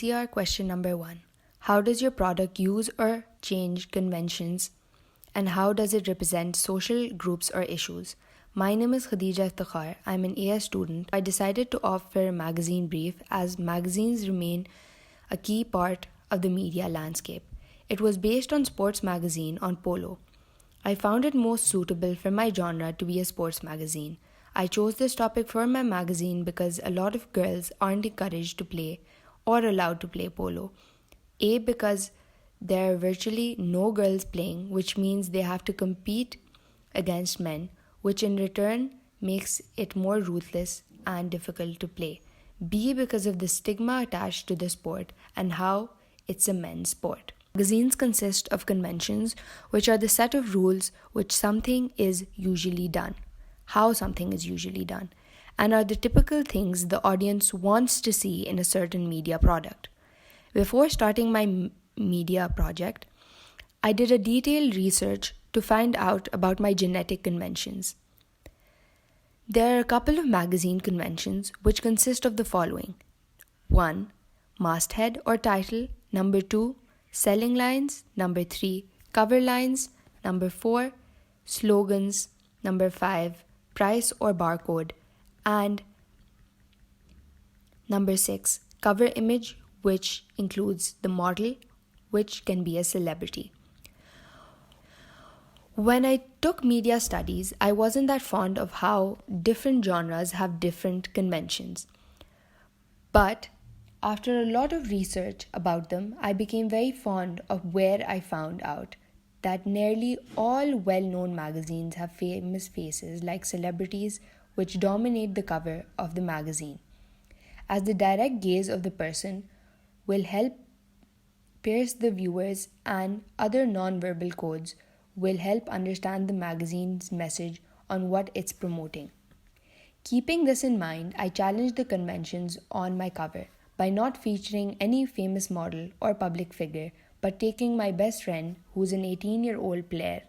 CR question number 1. How does your product use or change conventions, and how does it represent social groups or issues? My name is Khadija Iftikhar. I'm an AS student. I decided to offer a magazine brief as magazines remain a key part of the media landscape. It was based on sports magazine on Polo. I found it most suitable for my genre to be a sports magazine. I chose this topic for my magazine because a lot of girls aren't encouraged to play or allowed to play polo. A, because there are virtually no girls playing, which means they have to compete against men, which in return makes it more ruthless and difficult to play. B, because of the stigma attached to the sport and how it's a men's sport. Magazines consist of conventions, which are the set of rules which something is usually done, how something is usually done, and are the typical things the audience wants to see in a certain media product. Before starting my media project, I did a detailed research to find out about my genetic conventions. There are a couple of magazine conventions which consist of the following. 1. Masthead or title. Number 2. Selling lines. Number 3. Cover lines. Number 4. Slogans. Number 5. Price or barcode. And number 6. Cover image, which includes the model, which can be a celebrity. When I took media studies, I wasn't that fond of how different genres have different conventions. But after a lot of research about them, I became very fond of where I found out that nearly all well-known magazines have famous faces like celebrities which dominate the cover of the magazine, as the direct gaze of the person will help pierce the viewers and other non-verbal codes will help understand the magazine's message on what it's promoting. Keeping this in mind, I challenged the conventions on my cover by not featuring any famous model or public figure, but taking my best friend, who's an 18-year-old player.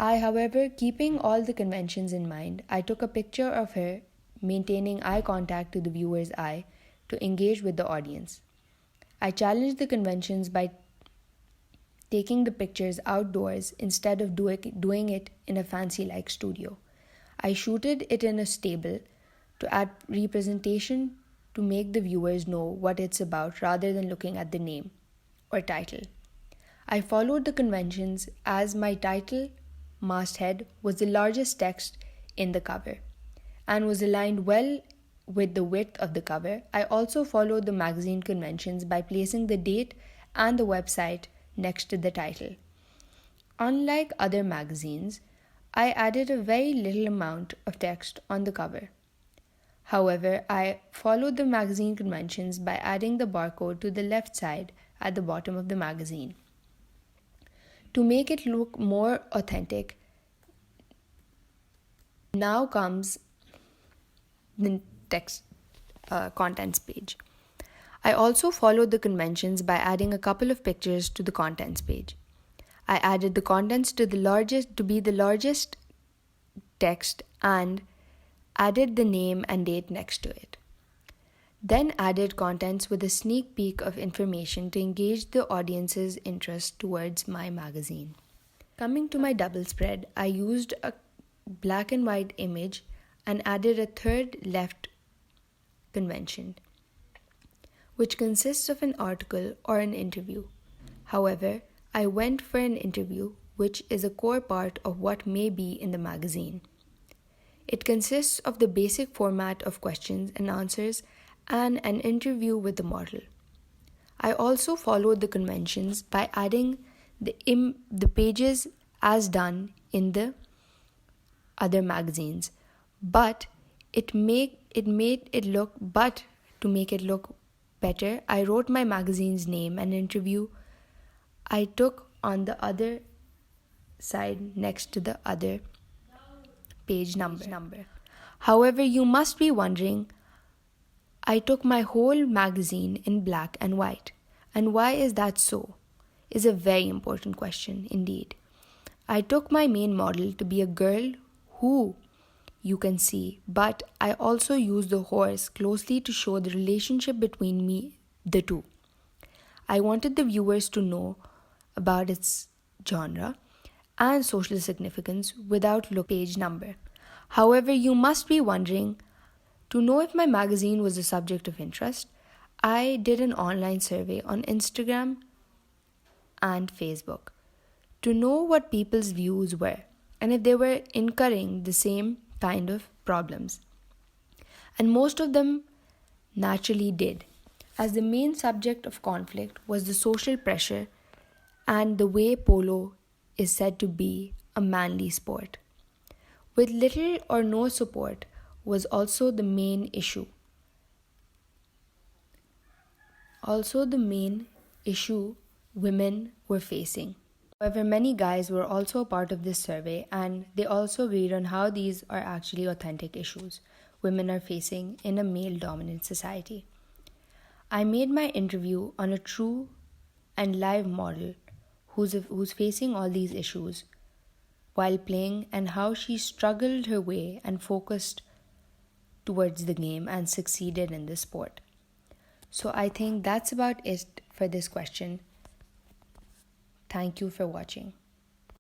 However, keeping all the conventions in mind, I took a picture of her, maintaining eye contact to the viewer's eye to engage with the audience. I challenged the conventions by taking the pictures outdoors instead of doing it in a fancy-like studio. I shooted it in a stable to add representation to make the viewers know what it's about rather than looking at the name or title. I followed the conventions as my title, masthead, was the largest text in the cover and was aligned well with the width of the cover. I also followed the magazine conventions by placing the date and the website next to the title. Unlike other magazines, I added a very little amount of text on the cover. However, I followed the magazine conventions by adding the barcode to the left side at the bottom of the magazine. To make it look more authentic, now comes the text contents page. I also followed the conventions by adding a couple of pictures to the contents page. I added the contents to be the largest text and added the name and date next to it. Then added contents with a sneak peek of information to engage the audience's interest towards my magazine. Coming to my double spread, I used a black and white image and added a third left convention, which consists of an article or an interview. However, I went for an interview, which is a core part of what may be in the magazine. It consists of the basic format of questions and answers and an interview with the model. I also followed the conventions by adding the pages as done in the other magazines, but to make it look better, I wrote my magazine's name and interview I took on the other side next to the other page number. However, you must be wondering, I took my whole magazine in black and white. And why is that so? Is a very important question indeed. I took my main model to be a girl who you can see, but I also used the horse closely to show the relationship between the two. I wanted the viewers to know about its genre and social significance without page number. However, you must be wondering, to know if my magazine was a subject of interest, I did an online survey on Instagram and Facebook to know what people's views were and if they were incurring the same kind of problems. And most of them naturally did, as the main subject of conflict was the social pressure and the way polo is said to be a manly sport. With little or no support was also the main issue. Also, the main issue women were facing. However, many guys were also a part of this survey and they also agreed on how these are actually authentic issues women are facing in a male dominant society. I made my interview on a true and live model who's facing all these issues while playing and how she struggled her way and focused towards the game and succeeded in the sport. So I think that's about it for this question. Thank you for watching.